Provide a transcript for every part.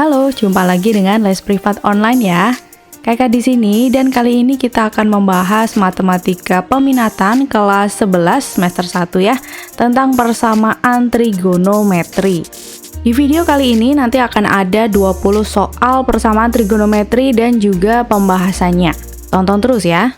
Halo, jumpa lagi dengan Les Privat Online ya. Kakak di sini dan kali ini kita akan membahas matematika peminatan kelas 11 semester 1 ya, tentang persamaan trigonometri. Di video kali ini nanti akan ada 20 soal persamaan trigonometri dan juga pembahasannya. Tonton terus ya.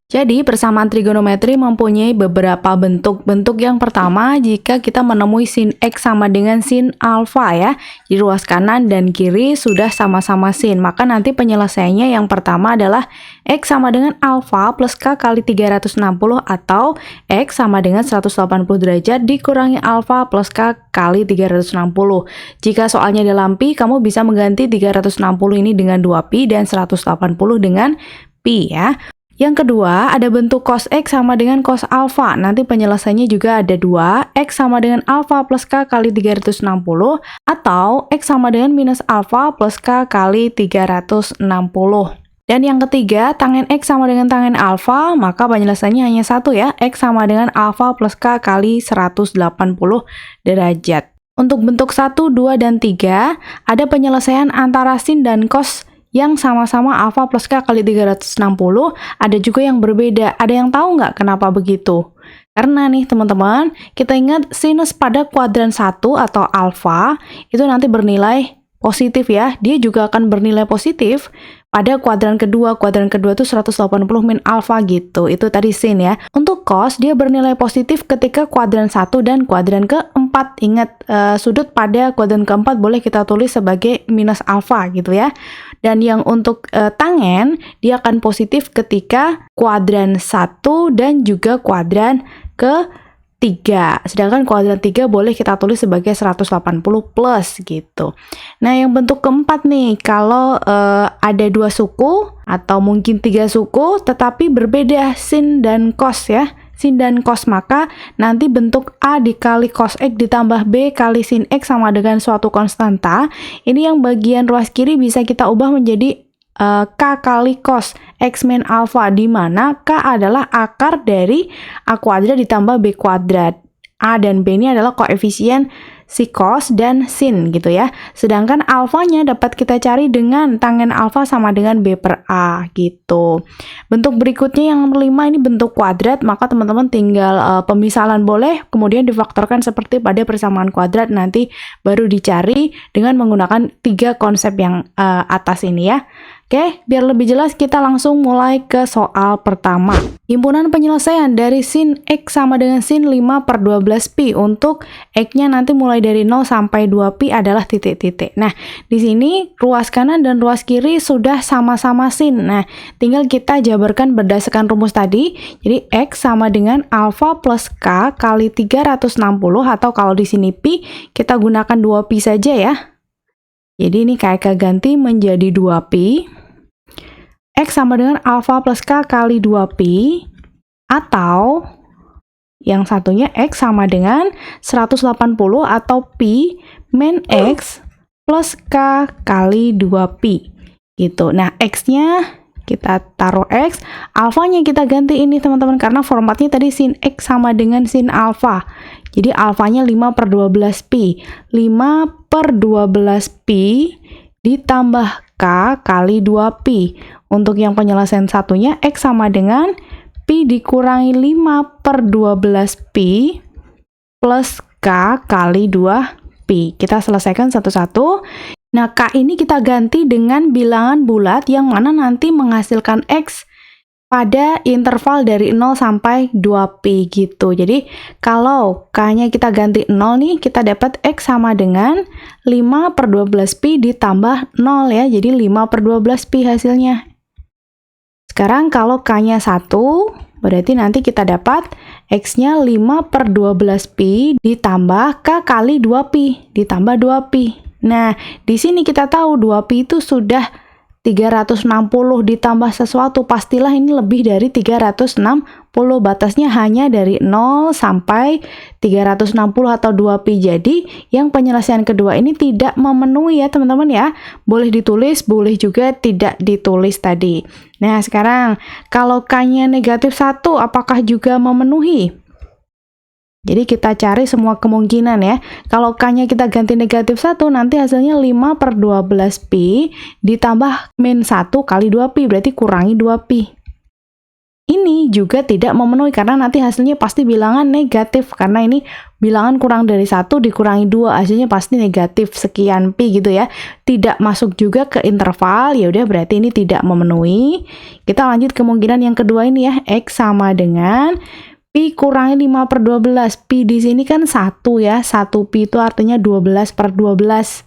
Jadi, persamaan trigonometri mempunyai beberapa bentuk. Bentuk yang pertama, jika kita menemui sin X sama dengan sin alfa ya. Di ruas kanan dan kiri sudah sama-sama sin. Maka nanti penyelesaiannya yang pertama adalah X sama dengan alfa plus K kali 360 atau X sama dengan 180 derajat dikurangi alfa plus K kali 360. Jika soalnya dalam pi, kamu bisa mengganti 360 ini dengan 2pi dan 180 dengan pi ya. Yang kedua, ada bentuk cos X sama dengan cos alfa. Nanti penyelesaiannya juga ada dua, X sama dengan alfa plus K kali 360, atau X sama dengan minus alfa plus K kali 360. Dan yang ketiga, tangen X sama dengan tangen alfa, maka penyelesaiannya hanya satu ya, X sama dengan alfa plus K kali 180 derajat. Untuk bentuk 1, 2, dan 3, ada penyelesaian antara sin dan cos yang sama-sama alfa plus K kali 360, ada juga yang berbeda. Ada yang tahu nggak kenapa begitu? Karena nih teman-teman, kita ingat sinus pada kuadran 1 atau alfa, itu nanti bernilai positif ya. Dia juga akan bernilai positif pada kuadran kedua. Kuadran kedua itu 180 min alfa gitu. Itu tadi sin ya. Untuk cos, dia bernilai positif ketika kuadran 1 dan kuadran keempat. Ingat, sudut pada kuadran keempat boleh kita tulis sebagai minus alfa gitu ya. Dan yang untuk tangen, dia akan positif ketika kuadran 1 dan juga kuadran ke-3. Sedangkan kuadran 3 boleh kita tulis sebagai 180 plus gitu. Nah, yang bentuk keempat nih, kalau ada dua suku atau mungkin 3 suku, tetapi berbeda sin dan cos ya. Sin dan cos, maka nanti bentuk A dikali cos X ditambah B kali sin X sama dengan suatu konstanta. Ini yang bagian ruas kiri bisa kita ubah menjadi K kali cos X min alfa, di mana K adalah akar dari A kuadrat ditambah B kuadrat. A dan B ini adalah koefisien si cos dan sin gitu ya. Sedangkan alfanya dapat kita cari dengan tangen alfa sama dengan B per A gitu. Bentuk berikutnya yang kelima ini bentuk kuadrat, maka teman-teman tinggal pemisalan boleh, kemudian difaktorkan seperti pada persamaan kuadrat, nanti baru dicari dengan menggunakan 3 konsep yang atas ini ya. Oke, biar lebih jelas kita langsung mulai ke soal pertama. Himpunan penyelesaian dari sin X sama dengan sin 5 per 12 pi. Untuk X-nya nanti mulai dari 0 sampai 2 pi adalah titik-titik. Nah, di sini ruas kanan dan ruas kiri sudah sama-sama sin. Nah, tinggal kita jabarkan berdasarkan rumus tadi. Jadi, X sama dengan alfa plus K kali 360, atau kalau di sini pi, kita gunakan 2 pi saja ya. Jadi ini KK ganti menjadi 2pi. X sama dengan alfa plus K kali 2pi. Atau yang satunya X sama dengan 180 atau pi min X plus K kali 2pi. Gitu. Nah, X-nya kita taruh X. Alfanya kita ganti ini teman-teman, karena formatnya tadi sin X sama dengan sin alfa. Jadi alfanya 5 per 12 pi. 5 per 12 pi ditambah K kali 2 pi. Untuk yang penyelesaian satunya, X sama dengan pi dikurangi 5 per 12 pi plus K kali 2 pi. Kita selesaikan satu-satu. Nah, K ini kita ganti dengan bilangan bulat yang mana nanti menghasilkan X pada interval dari 0 sampai 2pi gitu. Jadi, kalau K-nya kita ganti 0 nih, kita dapat X sama dengan 5 per 12 pi ditambah 0 ya. Jadi, 5 per 12 pi hasilnya. Sekarang, kalau K-nya 1, berarti nanti kita dapat X-nya 5 per 12 pi ditambah K kali 2pi, ditambah 2pi. Nah, di sini kita tahu 2pi itu sudah 360 ditambah sesuatu, pastilah ini lebih dari 360, batasnya hanya dari 0 sampai 360 atau 2pi. Jadi, yang penyelesaian kedua ini tidak memenuhi ya teman-teman ya. Boleh ditulis, boleh juga tidak ditulis tadi. Nah, sekarang kalau K-nya negatif 1, apakah juga memenuhi? Jadi kita cari semua kemungkinan ya. Kalau K-nya kita ganti negatif 1, nanti hasilnya 5 per 12pi ditambah min 1 kali 2pi, berarti kurangi 2pi. Ini juga tidak memenuhi karena nanti hasilnya pasti bilangan negatif. Karena ini bilangan kurang dari 1 dikurangi 2, hasilnya pasti negatif sekian pi gitu ya. Tidak masuk juga ke interval, ya udah berarti ini tidak memenuhi. Kita lanjut kemungkinan yang kedua ini ya, X sama dengan pi kurangi 5 per 12. Pi di sini kan 1 ya. 1 pi itu artinya 12 per 12.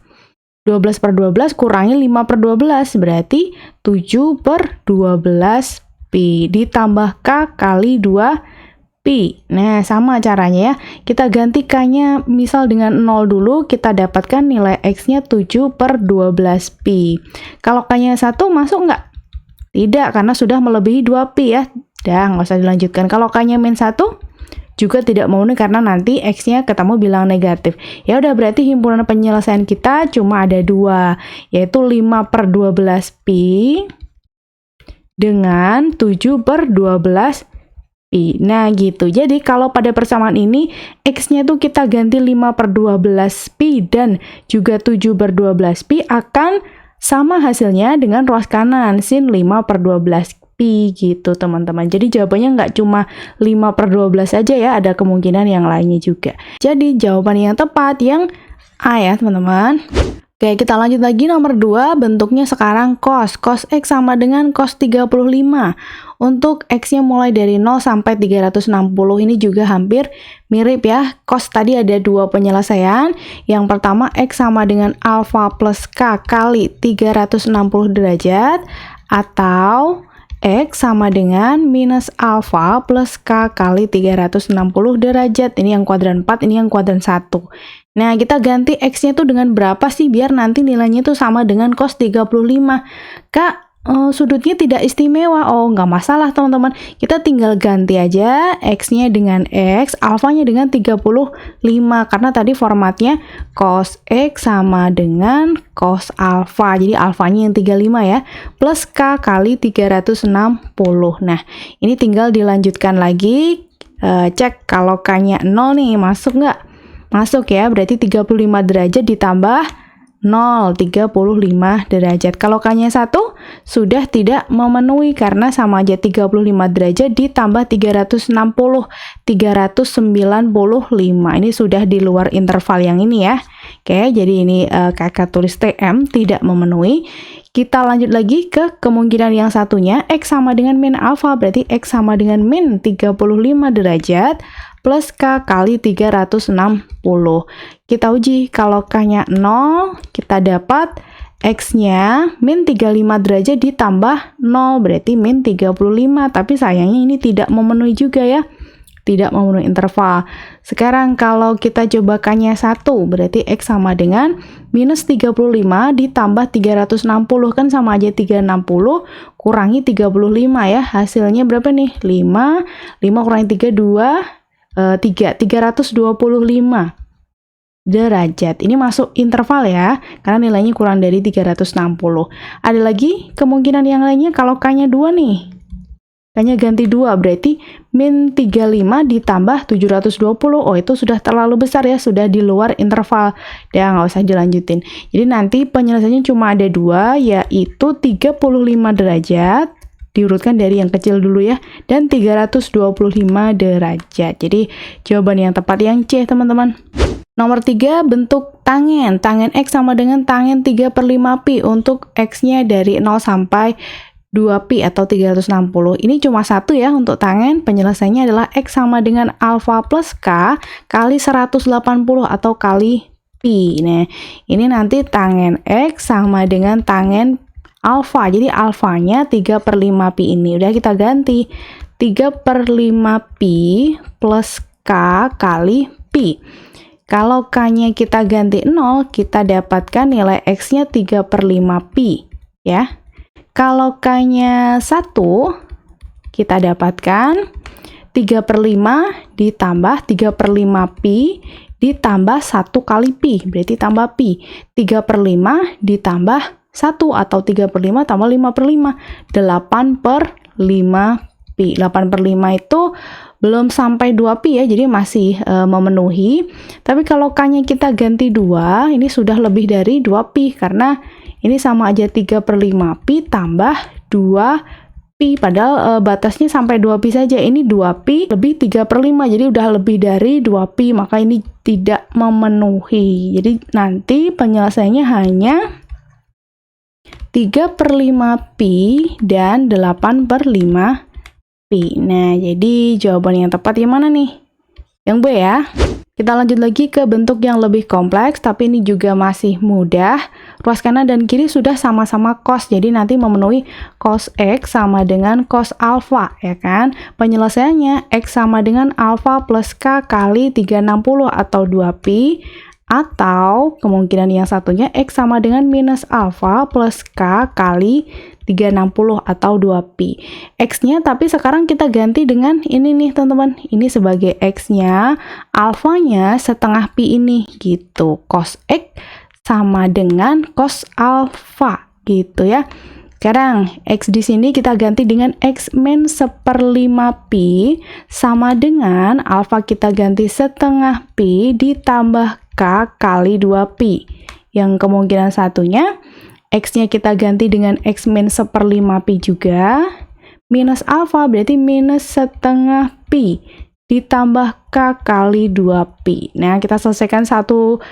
12 per 12 kurangi 5 per 12. Berarti 7 per 12 pi. Ditambah K kali 2 pi. Nah, sama caranya ya. Kita ganti K-nya misal dengan 0 dulu. Kita dapatkan nilai X-nya 7 per 12 pi. Kalau K-nya 1 masuk nggak? Tidak, karena sudah melebihi 2 pi ya. Udah, nggak usah dilanjutkan. Kalau K-nya min 1 juga tidak memenuhi karena nanti X-nya ketemu bilangan negatif. Ya udah, berarti himpunan penyelesaian kita cuma ada 2, yaitu 5 per 12 pi dengan 7 per 12 pi. Nah gitu. Jadi kalau pada persamaan ini X-nya tuh kita ganti 5 per 12 pi dan juga 7 per 12 pi akan sama hasilnya dengan ruas kanan sin 5 per 12 pi gitu teman-teman. Jadi jawabannya nggak cuma 5 per 12 aja ya, ada kemungkinan yang lainnya juga. Jadi jawaban yang tepat yang A ya teman-teman. Oke, kita lanjut lagi nomor 2, bentuknya sekarang cos. Cos X sama dengan cos 35. Untuk X-nya mulai dari 0 sampai 360 ini juga hampir mirip ya. Cos tadi ada 2 penyelesaian. Yang pertama X sama dengan alfa plus K kali 360 derajat atau X sama dengan minus alfa plus K kali 360 derajat. Ini yang kuadran 4, ini yang kuadran 1. Nah, kita ganti X-nya tuh dengan berapa sih biar nanti nilainya tuh sama dengan cos 35. Kak, sudutnya tidak istimewa. Oh, nggak masalah teman-teman. Kita tinggal ganti aja X-nya dengan X, alfanya dengan 35. Karena tadi formatnya cos X sama dengan cos alfa. Jadi alfanya yang 35 ya. Plus K kali 360. Nah, ini tinggal dilanjutkan lagi. Cek kalau K-nya 0 nih, masuk nggak? Masuk ya, berarti 35 derajat ditambah 0, 35 derajat. Kalau K-nya 1 sudah tidak memenuhi karena sama aja 35 derajat ditambah 360, 395. Ini sudah di luar interval yang ini ya. Oke, jadi ini kakak tulis TM tidak memenuhi. Kita lanjut lagi ke kemungkinan yang satunya, X sama dengan min alfa, berarti X sama dengan min 35 derajat plus K kali 360. Kita uji, kalau K-nya 0, kita dapat X-nya min 35 derajat ditambah 0, berarti min 35. Tapi sayangnya ini tidak memenuhi juga ya. Tidak memenuhi interval. Sekarang kalau kita coba K-nya 1, berarti X sama dengan minus 35 ditambah 360, kan sama aja 360, kurangi 35 ya. Hasilnya berapa nih? 5 kurangi 3, 325 derajat. Ini masuk interval ya, karena nilainya kurang dari 360. Ada lagi kemungkinan yang lainnya kalau K-nya 2 nih. K-nya ganti 2, berarti min 35 ditambah 720. Oh, itu sudah terlalu besar ya, sudah di luar interval. Ya, nggak usah dilanjutin. Jadi nanti penyelesaiannya cuma ada 2, yaitu 35 derajat. Diurutkan dari yang kecil dulu ya, dan 325 derajat. Jadi jawaban yang tepat yang C teman-teman. Nomor 3, bentuk tangen. Tangen X sama dengan tangen 3 per 5 pi. Untuk X-nya dari 0 sampai 2 pi atau 360. Ini cuma satu ya untuk tangen. Penyelesaiannya adalah X sama dengan alfa plus K kali 180 atau kali pi. Nah, ini nanti tangen X sama dengan tangen alfa. Jadi alfanya 3 per 5 pi ini. Udah kita ganti. 3 per 5 pi plus K kali pi. Kalau K-nya kita ganti 0, kita dapatkan nilai X-nya 3 per 5 pi. Ya. Kalau K-nya 1, kita dapatkan 3 per 5 ditambah 3 per 5 pi ditambah 1 kali pi. Berarti tambah pi. 3 per 5 ditambah 1 atau 3 per 5 tambah 5 per 5. 8 per 5 pi. 8 per 5 itu belum sampai 2pi ya, jadi masih memenuhi. Tapi kalau K-nya kita ganti 2, ini sudah lebih dari 2pi, karena ini sama aja 3/5pi tambah 2pi, padahal batasnya sampai 2pi saja. Ini 2pi lebih 3/5, jadi udah lebih dari 2pi, maka ini tidak memenuhi. Jadi nanti penyelesaiannya hanya 3/5pi dan 8/5pi. Nah, jadi jawaban yang tepat yang mana nih? Yang B ya. Kita lanjut lagi ke bentuk yang lebih kompleks, tapi ini juga masih mudah. Ruas kanan dan kiri sudah sama-sama cos, jadi nanti memenuhi cos X sama dengan cos alfa, ya kan? Penyelesaiannya X sama dengan alfa plus K kali 360 atau 2pi, atau kemungkinan yang satunya X sama dengan minus alfa plus K kali 360 atau 2pi. X-nya tapi sekarang kita ganti dengan ini nih teman-teman. Ini sebagai X-nya, alfanya setengah pi ini gitu. Cos X sama dengan cos alfa gitu ya. Sekarang X di sini kita ganti dengan X min 1/5pi sama dengan alfa kita ganti setengah pi ditambah K kali 2pi. Yang kemungkinan satunya X-nya kita ganti dengan X min 1/5pi juga. Minus alfa berarti minus setengah pi ditambah K kali 2pi. Nah, kita selesaikan satu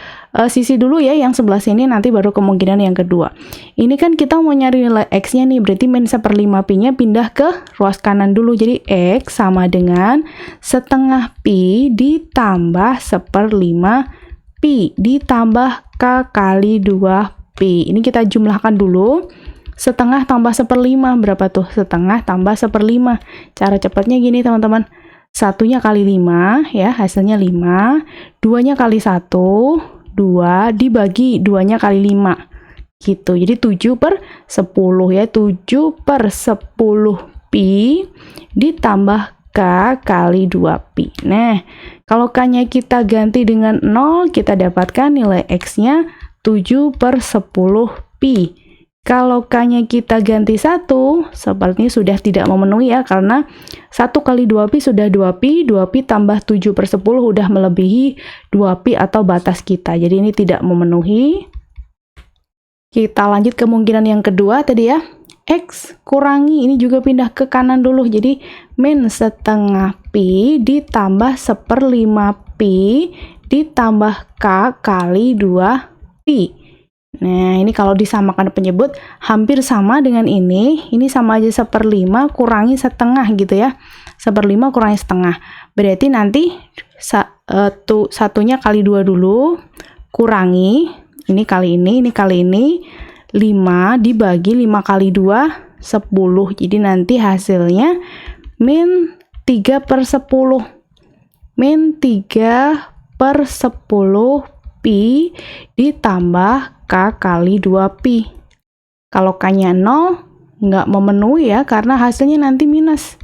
sisi dulu ya, yang sebelah sini, nanti baru kemungkinan yang kedua. Ini kan kita mau nyari nilai X-nya nih, berarti min 1/5pi-nya pindah ke ruas kanan dulu. Jadi X sama dengan setengah pi ditambah 1/5pi ditambah K kali 2pi. Ini kita jumlahkan dulu. Setengah tambah 1/5 berapa tuh? Setengah tambah 1/5. Cara cepatnya gini teman-teman. Satunya kali 5 ya, hasilnya 5. 2-nya kali 1, 2 dibagi 2-nya kali 5. Gitu. Jadi 7/10 ya. 7/10pi ditambah K kali 2pi. Nah, kalau K-nya kita ganti dengan 0, kita dapatkan nilai X-nya 7/10pi. Kalau K-nya kita ganti 1, sepertinya sudah tidak memenuhi ya, karena 1 kali 2pi sudah 2pi, 2pi tambah 7/10 udah melebihi 2pi atau batas kita. Jadi ini tidak memenuhi. Kita lanjut kemungkinan yang kedua tadi ya. X kurangi, ini juga pindah ke kanan dulu. Jadi min setengah pi ditambah 1/5pi ditambah K kali 2pi. Nah, ini kalau disamakan penyebut hampir sama dengan ini. Ini sama aja 1/5 kurangi setengah gitu ya. 1/5 kurangi setengah. Berarti nanti satunya kali 2 dulu. Kurangi. Ini kali ini kali ini. 5 dibagi 5 kali 2, 10. Jadi nanti hasilnya min 3/10. Min 3/10 pi ditambah K kali 2pi. Kalau K-nya 0, nggak memenuhi ya, karena hasilnya nanti minus.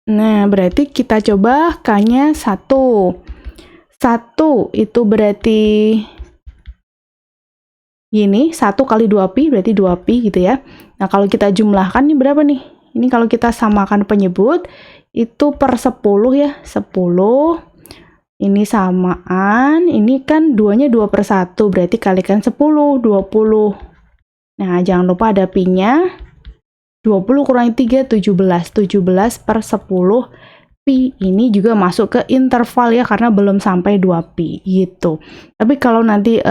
Nah, berarti kita coba K-nya 1. 1 itu berarti gini, 1 kali 2pi berarti 2pi gitu ya. Nah, kalau kita jumlahkan ini berapa nih? Ini kalau kita samakan penyebut, itu per 10 ya, 10. Ini samaan, ini kan 2-nya 2/1, berarti kalikan 10, 20. Nah, jangan lupa ada pi-nya. 20 kurangi 3, 17. 17/10 pi. Ini juga masuk ke interval ya, karena belum sampai 2pi gitu. Tapi kalau nanti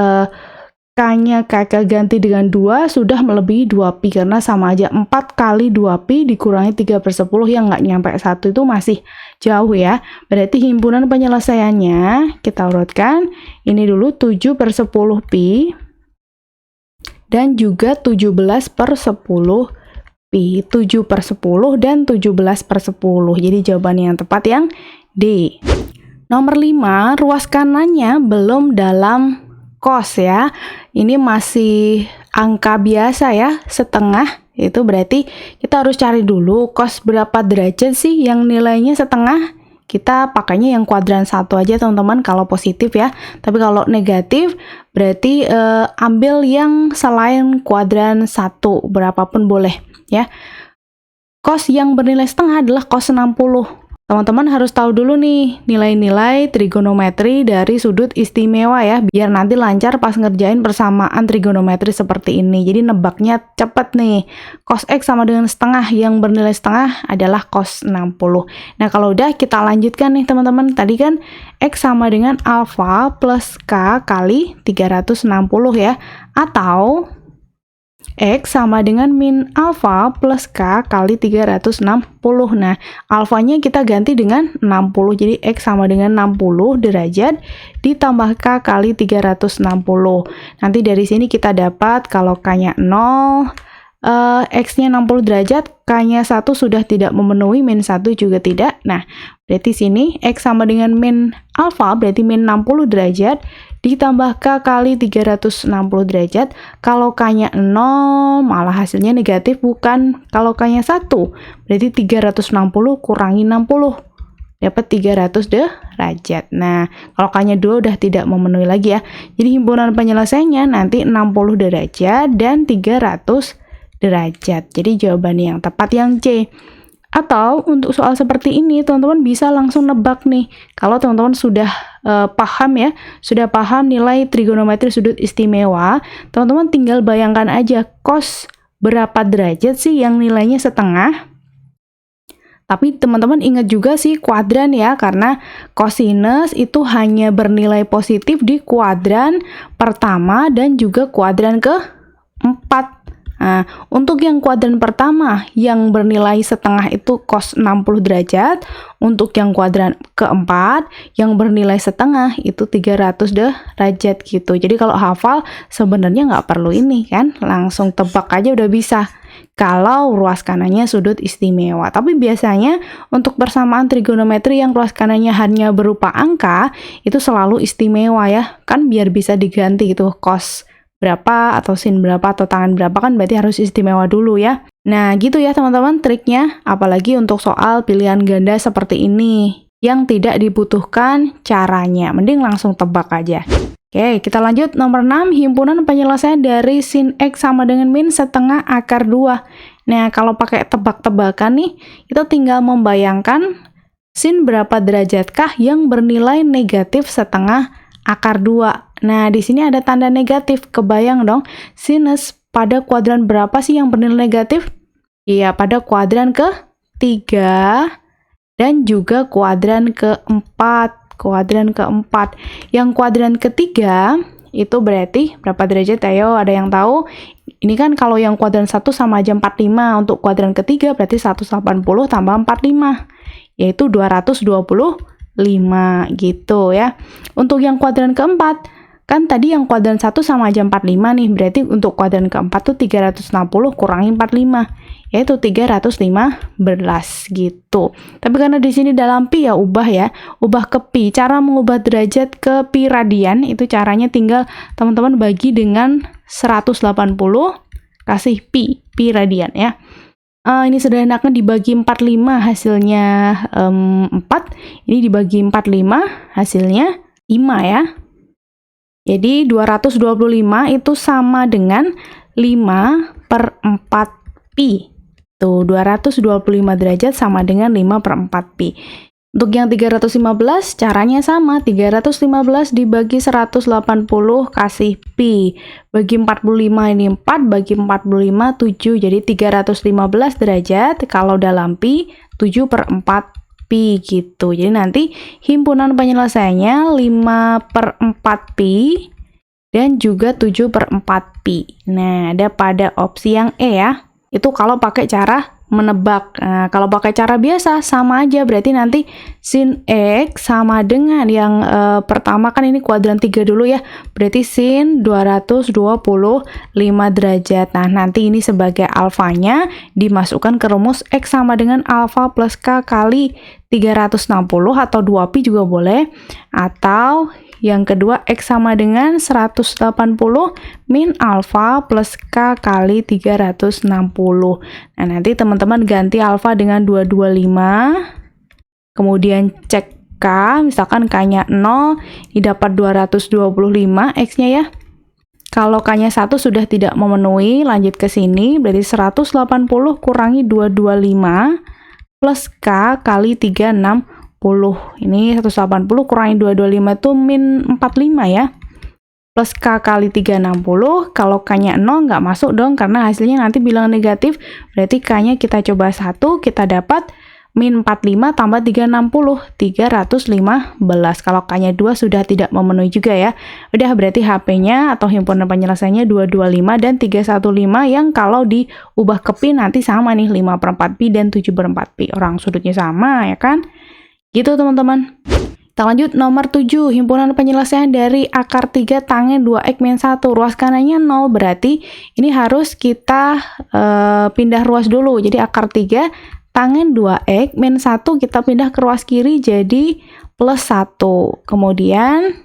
K-nya kakak ganti dengan 2 sudah melebihi 2pi, karena sama aja 4 kali 2pi dikurangi 3/10 yang nggak nyampe 1 itu masih jauh ya. Berarti himpunan penyelesaiannya kita urutkan. Ini dulu 7/10pi dan juga 17/10pi. 7/10 dan 17/10. Jadi jawaban yang tepat yang D. Nomor 5, ruas kanannya belum dalam cos ya. Ini masih angka biasa ya, setengah. Itu berarti kita harus cari dulu cos berapa derajat sih yang nilainya setengah. Kita pakainya yang kuadran 1 aja teman-teman kalau positif ya. Tapi kalau negatif berarti ambil yang selain kuadran 1, berapapun boleh ya. Cos yang bernilai setengah adalah cos 60. Teman-teman harus tahu dulu nih nilai-nilai trigonometri dari sudut istimewa ya, biar nanti lancar pas ngerjain persamaan trigonometri seperti ini. Jadi nebaknya cepet nih. Cos X sama dengan setengah yang bernilai setengah adalah cos 60. Nah kalau udah kita lanjutkan nih teman-teman. Tadi kan X sama dengan alfa plus K kali 360 ya. Atau X sama dengan min alfa plus K kali 360. Nah, alfanya kita ganti dengan 60. Jadi X sama dengan 60 derajat ditambah K kali 360. Nanti dari sini kita dapat kalau K-nya 0, X-nya 60 derajat, K-nya 1 sudah tidak memenuhi, min 1 juga tidak. Nah, berarti sini X sama dengan min alfa, berarti min 60 derajat, ditambah K kali 360 derajat. Kalau K-nya 0, malah hasilnya negatif, bukan. Kalau K-nya 1, berarti 360 kurangi 60. Dapat 300 derajat. Nah, kalau K-nya 2 udah tidak memenuhi lagi ya. Jadi himpunan penyelesaiannya nanti 60 derajat dan 300 derajat. Jadi jawabannya yang tepat yang C. Atau untuk soal seperti ini, teman-teman bisa langsung nebak nih. Kalau teman-teman sudah paham ya, sudah paham nilai trigonometri sudut istimewa, teman-teman tinggal bayangkan aja cos berapa derajat sih yang nilainya setengah. Tapi teman-teman ingat juga sih kuadran ya, karena cosinus itu hanya bernilai positif di kuadran pertama dan juga kuadran keempat. Nah, untuk yang kuadran pertama yang bernilai setengah itu cos 60 derajat, untuk yang kuadran keempat yang bernilai setengah itu 300 derajat gitu. Jadi kalau hafal sebenarnya nggak perlu ini kan, langsung tebak aja udah bisa. Kalau ruas kanannya sudut istimewa. Tapi biasanya untuk persamaan trigonometri yang ruas kanannya hanya berupa angka, itu selalu istimewa ya, kan biar bisa diganti gitu, cos berapa atau sin berapa atau tangan berapa kan berarti harus istimewa dulu ya. Nah gitu ya teman-teman triknya, apalagi untuk soal pilihan ganda seperti ini yang tidak dibutuhkan caranya, mending langsung tebak aja. Oke, kita lanjut nomor 6, himpunan penyelesaian dari sin X sama dengan min setengah akar 2. Nah kalau pakai tebak-tebakan nih, kita tinggal membayangkan sin berapa derajatkah yang bernilai negatif setengah akar 2. Nah, di sini ada tanda negatif. Kebayang dong, sinus pada kuadran berapa sih yang bernilai negatif? Iya, pada kuadran ke-3 dan juga kuadran ke-4. Kuadran ke-4. Yang kuadran ke-3 itu berarti berapa derajat? Ayo, ada yang tahu? Ini kan kalau yang kuadran 1 sama aja 45. Untuk kuadran ke-3 berarti 180 tambah 45. Yaitu 225 gitu ya. Untuk yang kuadran keempat, kan tadi yang kuadran 1 sama aja 45 nih, berarti untuk kuadran keempat tuh 360 kurangi 45, yaitu 315 gitu. Tapi karena di sini dalam pi ya ubah ke pi. Cara mengubah derajat ke pi radian itu caranya tinggal teman-teman bagi dengan 180 kasih pi radian ya. Ini sederhanakan dibagi 45 hasilnya 4, ini dibagi 45 hasilnya 5 ya. Jadi 225 itu sama dengan 5/4 pi. Tuh 225 derajat sama dengan 5/4 pi. Untuk yang 315 caranya sama, 315 dibagi 180 kasih pi. Bagi 45 ini 4, bagi 45 7. Jadi 315 derajat kalau dalam pi 7/4 pi gitu. Jadi nanti himpunan penyelesaiannya 5/4 pi dan juga 7/4 pi. Nah, ada pada opsi yang E ya. Itu kalau pakai cara menebak. Nah, kalau pakai cara biasa sama aja, berarti nanti sin X sama dengan yang pertama kan ini kuadran 3 dulu ya. Berarti sin 225 derajat. Nah, nanti ini sebagai alfanya dimasukkan ke rumus X sama dengan alfa plus K kali 360 atau 2pi juga boleh. Atau yang kedua, X sama dengan 180 min alfa plus K kali 360. Nah, nanti teman-teman ganti alfa dengan 225. Kemudian cek K, misalkan K-nya 0, ini dapat 225 X-nya ya. Kalau K-nya 1 sudah tidak memenuhi, lanjut ke sini, berarti 180 kurangi 225 plus K kali 360. Ini 180 kurangi 225 itu min 45 ya. Plus K kali 360, kalau K-nya 0 nggak masuk dong, karena hasilnya nanti bilang negatif, berarti K-nya kita coba 1, kita dapat min 45 tambah 360, 315. Kalau K-nya 2 sudah tidak memenuhi juga ya. Udah, berarti HP-nya atau himpunan penyelesaiannya 225 dan 315, yang kalau diubah ke pi nanti sama nih, 5/4 pi dan 7/4 pi. Orang sudutnya sama ya kan? Gitu teman-teman. Kita lanjut nomor 7, himpunan penyelesaian dari akar 3 tangen 2x min 1. Ruas kanannya 0, berarti ini harus kita pindah ruas dulu. Jadi akar 3 tangen 2x min 1 kita pindah ke ruas kiri jadi plus 1. Kemudian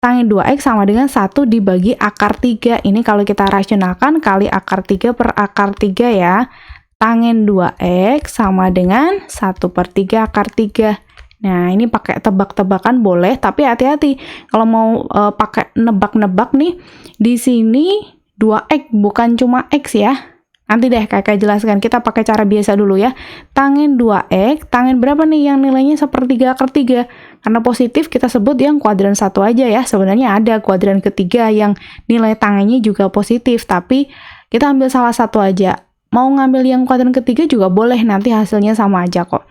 tangen 2x sama dengan 1 dibagi akar 3. Ini kalau kita rasionalkan kali akar 3 per akar 3 ya. Tangen 2x sama dengan 1/3 akar 3. Nah, ini pakai tebak-tebakan boleh, tapi hati-hati. Kalau mau pakai nebak-nebak nih, di sini 2x bukan cuma x ya. Nanti deh kakak jelaskan, kita pakai cara biasa dulu ya. Tangen 2x, tangen berapa nih yang nilainya 1/3 akar 3? Karena positif kita sebut yang kuadran 1 aja ya. Sebenarnya ada kuadran ketiga yang nilai tangennya juga positif, tapi kita ambil salah satu aja. Mau ngambil yang kuadran ketiga juga boleh, nanti hasilnya sama aja kok.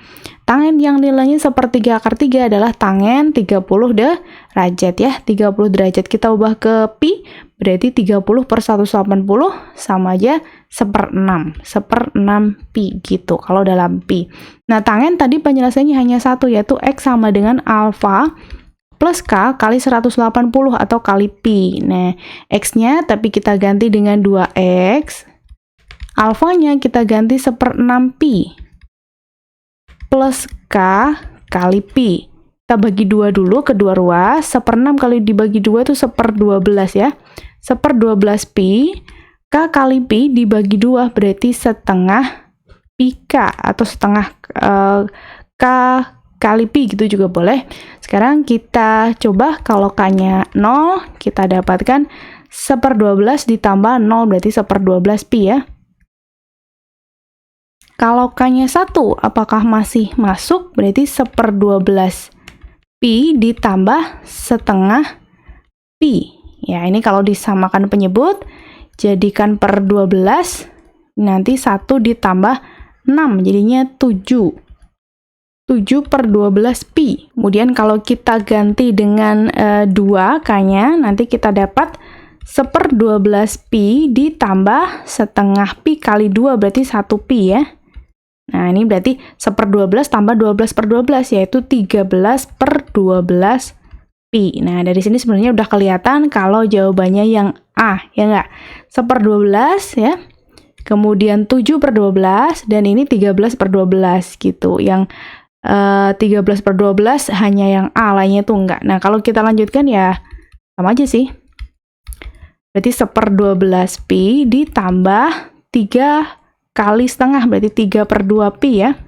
Tangen yang nilainya 1/3 akar 3 adalah tangen 30 derajat ya. 30 derajat kita ubah ke pi, berarti 30 per 180 sama aja 1/6 pi gitu kalau dalam pi. Nah, tangen tadi penyelesaiannya hanya satu, yaitu x sama dengan alfa plus K kali 180 atau kali pi. Nah, x-nya tapi kita ganti dengan 2x, alfanya kita ganti 1/6 pi plus K kali pi. Kita bagi 2 dulu kedua ruas. 1/6 kali dibagi 2 itu 1/12 ya. 1/12 pi. K kali pi dibagi 2 berarti setengah pi K atau setengah K kali pi gitu juga boleh. Sekarang kita coba kalau K-nya 0, kita dapatkan 1/12 ditambah 0 berarti 1/12 pi ya. Kalau K-nya 1, apakah masih masuk? Berarti 1/12 pi ditambah setengah pi. Ya, ini kalau disamakan penyebut, jadikan per 12, nanti 1 ditambah 6, jadinya 7. 7/12 pi. Kemudian kalau kita ganti dengan 2 K-nya, nanti kita dapat 1/12 pi ditambah setengah pi kali 2, berarti 1 pi ya. Nah, ini berarti 1/12 tambah 12/12, yaitu 13/12 pi. Nah, dari sini sebenarnya udah kelihatan kalau jawabannya yang A, ya nggak? 1/12 ya. Kemudian 7/12, dan ini 13/12 gitu. Yang 13/12 hanya yang A, lainnya tuh enggak. Nah, kalau kita lanjutkan ya sama aja sih. Berarti 1/12 pi ditambah 3 kali setengah, berarti 3/2 pi ya.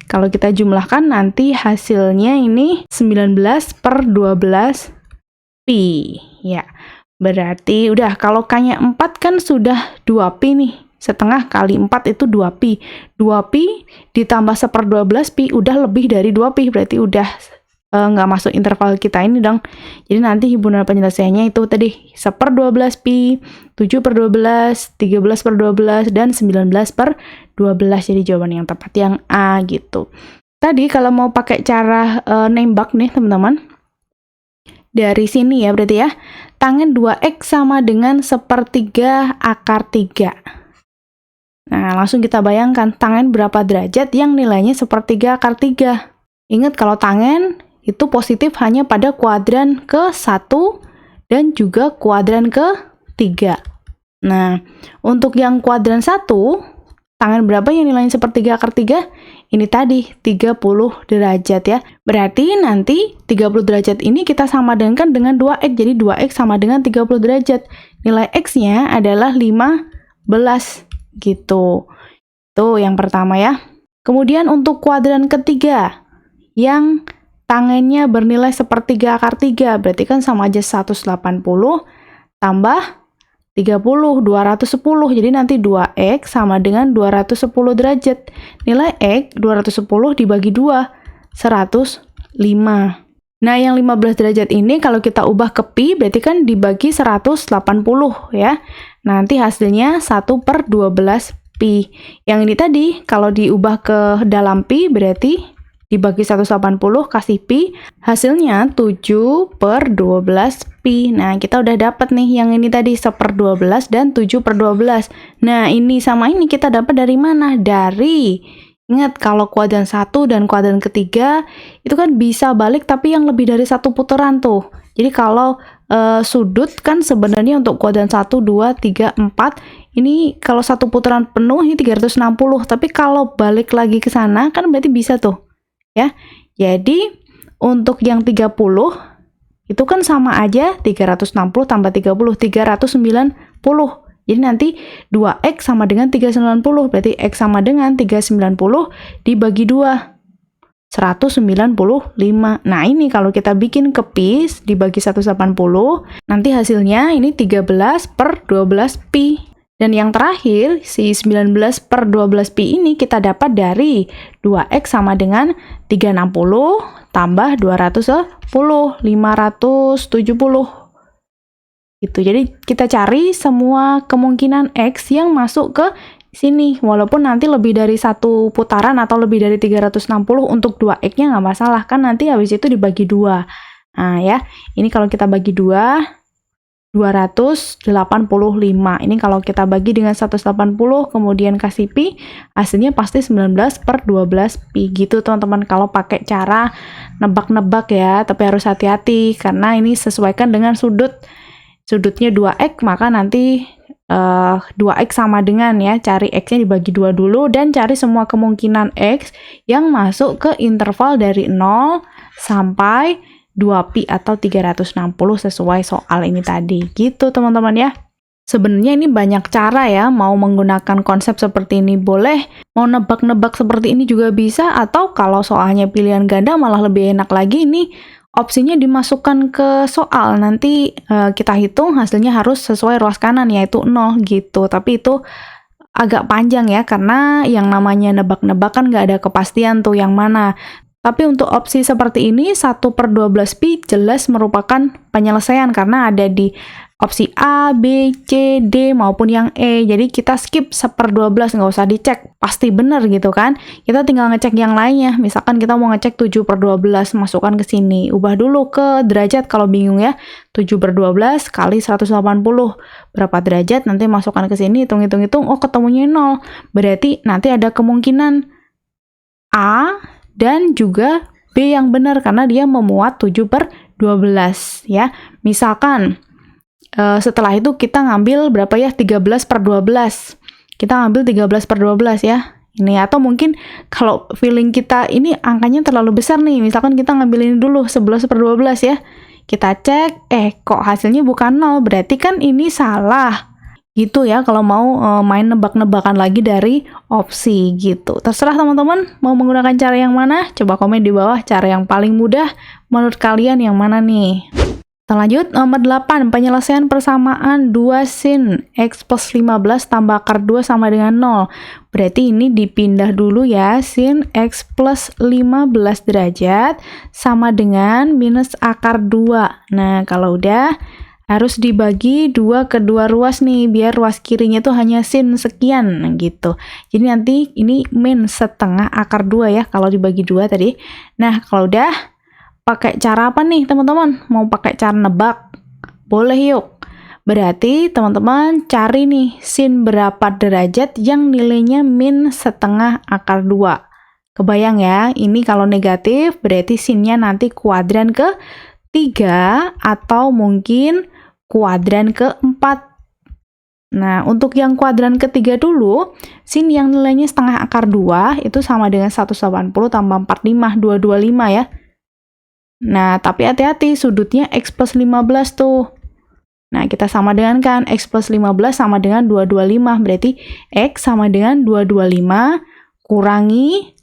Kalau kita jumlahkan nanti hasilnya ini 19/12 pi. Ya, berarti udah, kalau K-nya 4 kan sudah 2 pi nih. Setengah kali 4 itu 2 pi. 2 pi ditambah 1/12 pi udah lebih dari 2 pi, berarti udah nggak masuk interval kita ini dong. Jadi nanti himpunan penyelesaiannya itu tadi 1/12 pi, 7/12, 13/12, dan 19/12. Jadi jawaban yang tepat yang A gitu. Tadi kalau mau pakai cara nembak nih teman-teman, dari sini ya berarti ya, tangen 2x sama dengan 1/3 akar 3. Nah, langsung kita bayangkan tangen berapa derajat yang nilainya 1/3 akar 3. Ingat kalau tangen itu positif hanya pada kuadran ke-1 dan juga kuadran ke-3. Nah, untuk yang kuadran 1, tangen berapa yang nilainya 1/3 akar 3? Ini tadi, 30 derajat ya. Berarti nanti 30 derajat ini kita samadankan dengan 2x. Jadi 2x sama dengan 30 derajat. Nilai x-nya adalah 15 gitu. Itu yang pertama ya. Kemudian untuk kuadran ketiga, yang tangennya bernilai 1/3 akar 3, berarti kan sama aja 180 tambah 30, 210. Jadi nanti 2X sama dengan 210 derajat. Nilai X 210 dibagi 2, 105. Nah, yang 15 derajat ini kalau kita ubah ke pi berarti kan dibagi 180 ya. Nanti hasilnya 1/12 pi. Yang ini tadi kalau diubah ke dalam pi berarti dibagi 180 kasih pi, hasilnya 7/12 pi. Nah, kita udah dapat nih yang ini tadi 1/12 dan 7/12. Nah, ini sama ini kita dapat dari mana? Ingat kalau kuadran 1 dan kuadran ketiga itu kan bisa balik tapi yang lebih dari satu putaran tuh. Jadi kalau sudut kan sebenarnya untuk kuadran 1, 2, 3, 4 ini kalau satu putaran penuh ini 360, tapi kalau balik lagi ke sana kan berarti bisa tuh. Ya, jadi untuk yang 30 itu kan sama aja 360 tambah 30, 390. Jadi nanti 2X sama dengan 390, berarti X sama dengan 390 dibagi 2, 195. Nah, ini kalau kita bikin ke pi dibagi 180, nanti hasilnya ini 13/12 pi. Dan yang terakhir, si 19/12 pi ini kita dapat dari 2X sama dengan 360 tambah 210, 570. Gitu. Jadi kita cari semua kemungkinan X yang masuk ke sini. Walaupun nanti lebih dari satu putaran atau lebih dari 360 untuk 2X-nya nggak masalah. Kan nanti habis itu dibagi 2. Nah ya, ini kalau kita bagi 2, 285. Ini kalau kita bagi dengan 180 kemudian kasih pi, hasilnya pasti 19/12 pi gitu teman-teman kalau pakai cara nebak-nebak ya, tapi harus hati-hati karena ini sesuaikan dengan sudutnya 2X, maka nanti 2X sama dengan ya, cari X-nya dibagi 2 dulu dan cari semua kemungkinan X yang masuk ke interval dari 0 sampai 2pi atau 360 sesuai soal ini tadi. Gitu teman-teman ya. Sebenarnya ini banyak cara ya, mau menggunakan konsep seperti ini boleh, mau nebak-nebak seperti ini juga bisa, atau kalau soalnya pilihan ganda malah lebih enak lagi, ini opsinya dimasukkan ke soal. Nanti kita hitung hasilnya harus sesuai ruas kanan yaitu 0 gitu. Tapi itu agak panjang ya, karena yang namanya nebak-nebak kan nggak ada kepastian tuh yang mana. Tapi untuk opsi seperti ini 1/12 pi jelas merupakan penyelesaian karena ada di opsi A, B, C, D maupun yang E. Jadi kita skip 1/12, nggak usah dicek, pasti benar gitu kan. Kita tinggal ngecek yang lainnya. Misalkan kita mau ngecek 7/12, masukkan ke sini. Ubah dulu ke derajat kalau bingung ya. 7/12 kali 180. Berapa derajat? Nanti masukkan ke sini, hitung-hitung, oh ketemunya 0. Berarti nanti ada kemungkinan A dan juga B yang benar karena dia memuat 7/12 ya. Misalkan setelah itu kita ngambil berapa ya? 13/12. Kita ngambil 13/12 ya. Ini atau mungkin kalau feeling kita ini angkanya terlalu besar nih. Misalkan kita ngambil ini dulu 11/12 ya. Kita cek, kok hasilnya bukan 0, berarti kan ini salah. Gitu ya kalau mau main nebak-nebakan lagi dari opsi gitu. Terserah teman-teman mau menggunakan cara yang mana, coba komen di bawah cara yang paling mudah menurut kalian yang mana nih. Kita lanjut nomor 8, penyelesaian persamaan 2 sin X plus 15 tambah akar 2 sama dengan 0. Berarti ini dipindah dulu ya, sin X plus 15 derajat sama dengan minus akar 2. Nah kalau udah harus dibagi 2 ke 2 ruas nih, biar ruas kirinya tuh hanya sin sekian gitu. Jadi nanti ini min setengah akar 2 ya, kalau dibagi 2 tadi. Nah, kalau udah, pakai cara apa nih teman-teman? Mau pakai cara nebak? Boleh yuk. Berarti teman-teman cari nih sin berapa derajat yang nilainya min setengah akar 2. Kebayang ya, ini kalau negatif berarti sinnya nanti kuadran ke 3 atau mungkin kuadran ke-4. Nah, untuk yang kuadran ketiga dulu, sin yang nilainya setengah akar 2 itu sama dengan 180 tambah 45, 225 ya. Nah, tapi hati-hati, sudutnya X plus 15 tuh. Nah, kita sama dengan kan, X plus 15 sama dengan 225, berarti X sama dengan 225 kurangi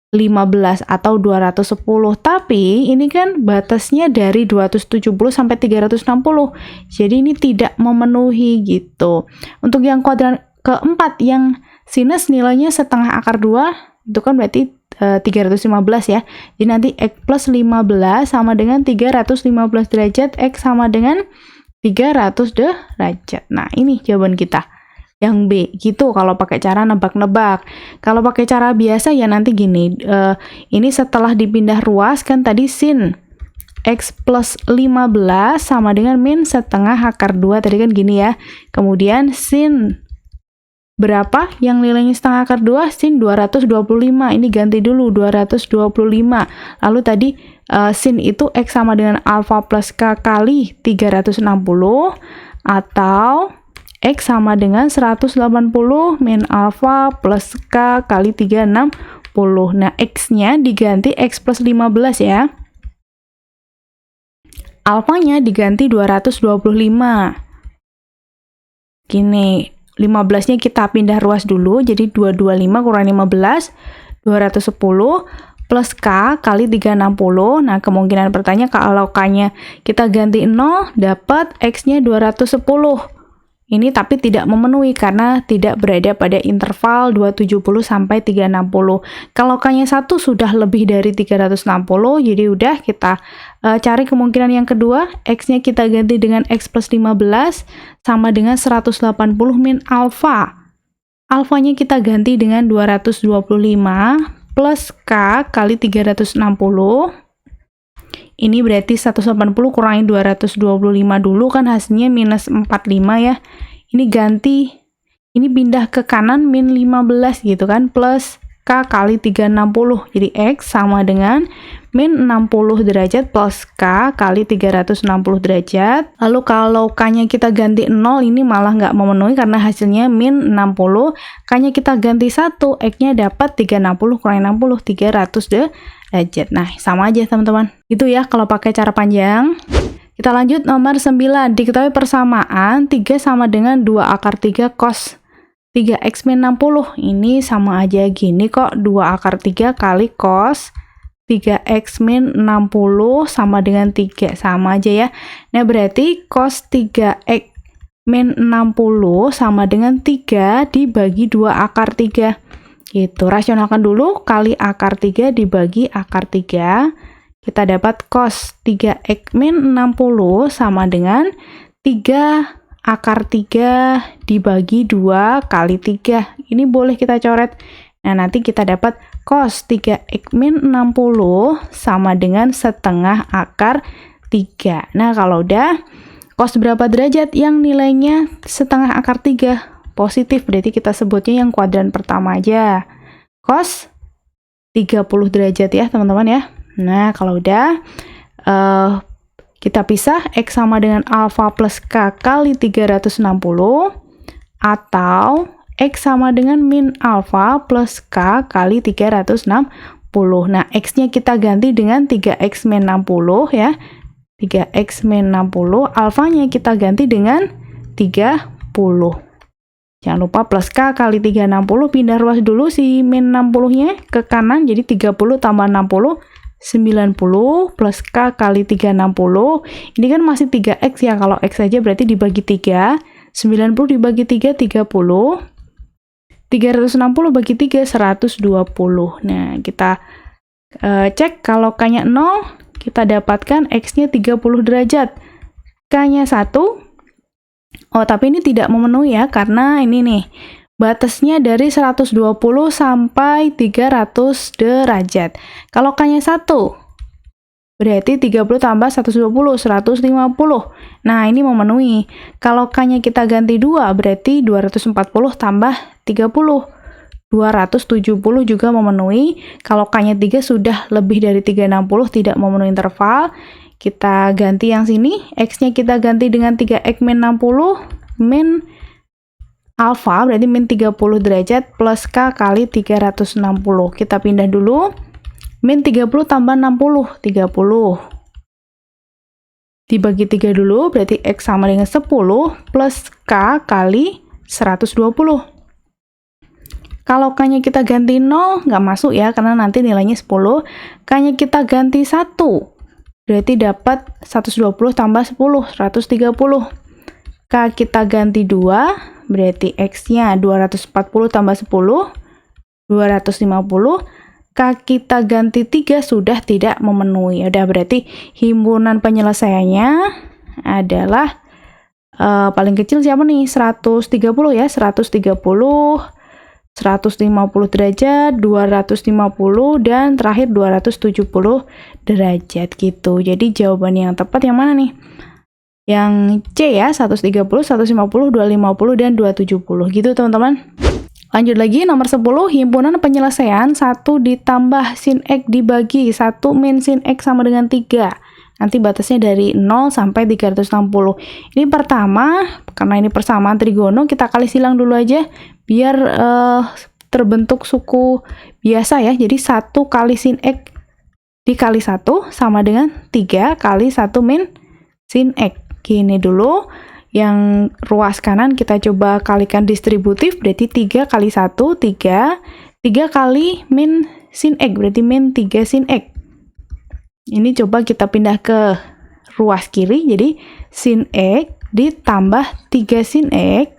15 atau 210. Tapi ini kan batasnya dari 270 sampai 360. Jadi ini tidak memenuhi gitu. Untuk yang kuadran keempat yang sinus nilainya setengah akar 2, itu kan berarti 315 ya. Jadi nanti X plus 15 sama dengan 315 derajat, X sama dengan 300 derajat. Nah, ini jawaban kita. Yang B, gitu kalau pakai cara nebak-nebak. Kalau pakai cara biasa ya nanti gini, ini setelah dipindah ruas kan tadi sin X plus 15 sama dengan min setengah akar 2, tadi kan gini ya. Kemudian sin berapa yang nilainya setengah akar 2? Sin 225. Ini ganti dulu 225. Lalu tadi sin itu X sama dengan alfa plus K kali 360 atau X sama dengan 180 min alfa plus K kali 360. Nah, X-nya diganti X plus 15 ya. Alfanya diganti 225. Gini, 15-nya kita pindah ruas dulu, jadi 225 kurang 15, 210 plus K kali 360. Nah, kemungkinan bertanya kalau K-nya kita ganti 0, dapat X-nya 210. Ini tapi tidak memenuhi karena tidak berada pada interval 270 sampai 360. Kalau K-nya 1 sudah lebih dari 360, jadi udah kita cari kemungkinan yang kedua. X-nya kita ganti dengan X plus 15 sama dengan 180 min alfa. Alfanya kita ganti dengan 225 plus K kali 360. Ini berarti 180 kurangi 225 dulu kan hasilnya minus 45 ya. Ini ganti, ini pindah ke kanan min 15 gitu kan, plus K kali 360. Jadi X sama dengan min 60 derajat plus K kali 360 derajat. Lalu kalau K-nya kita ganti 0, ini malah nggak memenuhi karena hasilnya min 60. K-nya kita ganti 1, X-nya dapat 360 kurang 60, 300 derajat. Nah, sama aja teman-teman. Itu ya kalau pakai cara panjang. Kita lanjut nomor 9. Diketahui persamaan 3 sama dengan 2 akar 3 cos 3x min 60. Ini sama aja gini kok, 2 akar 3 kali cos 3x min 60 sama dengan 3. Sama aja ya. Nah, berarti cos 3x min 60 sama dengan 3 dibagi 2 akar 3. Gitu. Rasionalkan dulu, kali akar 3 dibagi akar 3. Kita dapat cos 3x min 60 sama dengan 3 akar 3 dibagi 2 kali 3. Ini boleh kita coret. Nah, nanti kita dapat cos 3x min 60 sama dengan setengah akar 3. Nah, kalau udah, cos berapa derajat yang nilainya setengah akar 3? Positif, berarti kita sebutnya yang kuadran pertama aja. Cos 30 derajat ya, teman-teman ya. Nah, kalau udah, kita pisah, X sama dengan alfa plus K kali 360, atau X sama dengan min alfa plus K kali 360. Nah, X-nya kita ganti dengan 3X min 60 ya. 3X min 60, alfanya kita ganti dengan 30. Jangan lupa plus K kali 360, pindah ruas dulu si min 60-nya ke kanan, jadi 30 tambah 60, 90 plus K kali 360. Ini kan masih 3X ya, kalau X saja berarti dibagi 3. 90 dibagi 3, 30. 360 bagi 3, 120. Nah, kita cek kalau K-nya 0, kita dapatkan X-nya 30 derajat. K-nya 1. Oh, tapi ini tidak memenuhi ya, karena ini nih, batasnya dari 120 sampai 300 derajat. Kalau K-nya 1, berarti 30 tambah 120, 150. Nah, ini memenuhi. Kalau K-nya kita ganti 2, berarti 240 tambah 30. 270 juga memenuhi. Kalau K-nya 3 sudah lebih dari 360, tidak memenuhi interval. Kita ganti yang sini. X-nya kita ganti dengan 3X min 60, min alfa, berarti min 30 derajat, plus K kali 360. Kita pindah dulu. Min 30 tambah 60, 30. Dibagi 3 dulu, berarti X sama dengan 10, plus K kali 120. Kalau K-nya kita ganti 0, nggak masuk ya, karena nanti nilainya 10. K-nya kita ganti 1, berarti dapat 120 tambah 10, 130. K kita ganti 2, berarti X-nya 240 tambah 10, 250. K kita ganti 3 sudah tidak memenuhi. Udah, berarti himpunan penyelesaiannya adalah paling kecil siapa nih? 130 ya, 130, 150 derajat, 250, dan terakhir 270 derajat gitu. Jadi jawaban yang tepat yang mana nih? Yang C ya, 130, 150, 250, dan 270 gitu teman-teman. Lanjut lagi, nomor 10, himpunan penyelesaian 1 ditambah sin X dibagi 1 min sin X sama dengan 3. Nanti batasnya dari 0 sampai 360. Ini pertama, karena ini persamaan trigono, kita kali silang dulu aja, biar terbentuk suku biasa ya. Jadi 1 kali sin X dikali 1 sama dengan 3 kali 1 min sin X. Gini dulu, yang ruas kanan kita coba kalikan distributif, berarti 3 kali 1, 3. 3 kali min sin X, berarti min 3 sin X. Ini coba kita pindah ke ruas kiri, jadi sin X ditambah 3 sin X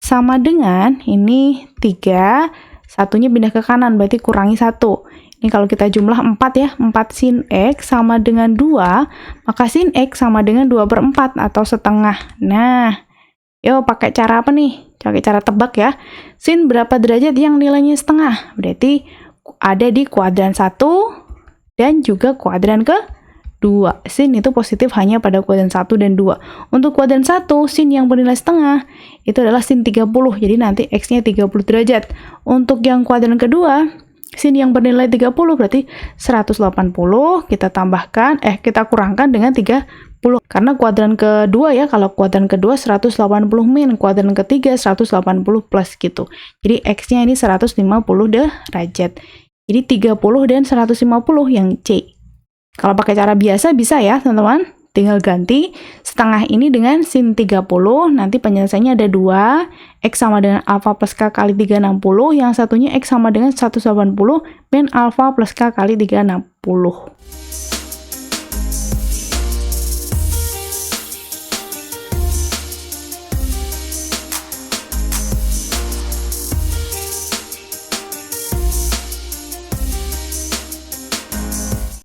sama dengan, ini 3, satunya pindah ke kanan, berarti kurangi 1. Ini kalau kita jumlah 4 ya, 4 sin X sama dengan 2, maka sin X sama dengan 2/4 atau setengah. Nah, yuk pakai cara apa nih? Pakai cara tebak ya. Sin berapa derajat yang nilainya setengah? Berarti ada di kuadran 1 dan juga kuadran ke-2. Sin itu positif hanya pada kuadran 1 dan 2. Untuk kuadran 1, sin yang bernilai setengah itu adalah sin 30. Jadi nanti X-nya 30 derajat. Untuk yang kuadran kedua, sin yang bernilai 30 berarti 180, kita tambahkan, kita kurangkan dengan 30. Karena kuadran kedua ya, kalau kuadran kedua 180 min, kuadran ketiga 180 plus gitu. Jadi X-nya ini 150 derajat. Jadi 30 dan 150 yang C. Kalau pakai cara biasa bisa ya teman-teman. Tinggal ganti setengah ini dengan sin 30, nanti penyelesaiannya ada 2, X sama dengan alfa plus K kali 360, yang satunya X sama dengan 180 min alfa plus K kali 360.